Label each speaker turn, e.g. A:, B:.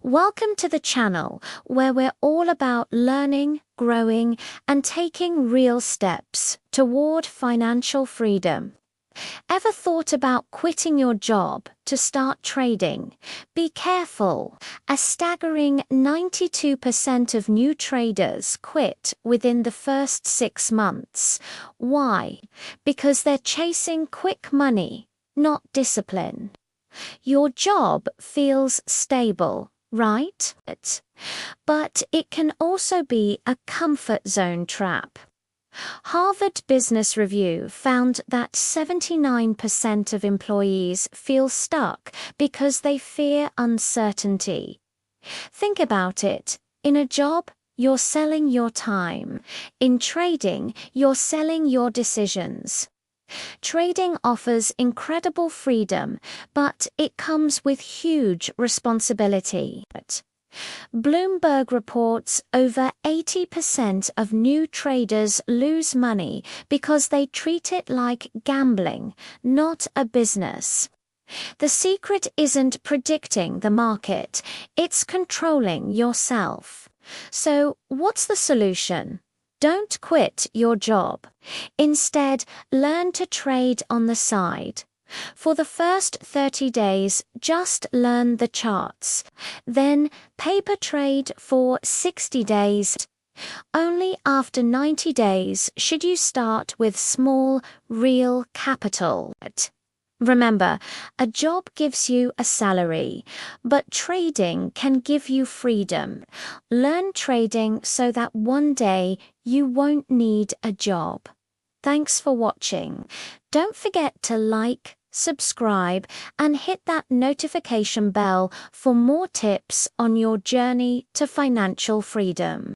A: Welcome to the channel where we're all about learning, growing, and taking real steps toward financial freedom. Ever thought about quitting your job to start trading? Be careful. A staggering 92% of new traders quit within the first 6 months. Why? Because they're chasing quick money, not discipline. Your job feels stable, right? But it can also be a comfort zone trap. Harvard Business Review found that 79% of employees feel stuck because they fear uncertainty. Think about it. In a job, you're selling your time. In trading, you're selling your decisions. Trading offers incredible freedom, but it comes with huge responsibility. Bloomberg reports over 80% of new traders lose money because they treat it like gambling, not a business. The secret isn't predicting the market, it's controlling yourself. So, what's the solution? Don't quit your job. Instead, learn to trade on the side. For the first 30 days, just learn the charts. Then, paper trade for 60 days. Only after 90 days should you start with small, real capital. Remember, a job gives you a salary, but trading can give you freedom. Learn trading so that one day you won't need a job. Thanks for watching. Don't forget to like, subscribe, and hit that notification bell for more tips on your journey to financial freedom.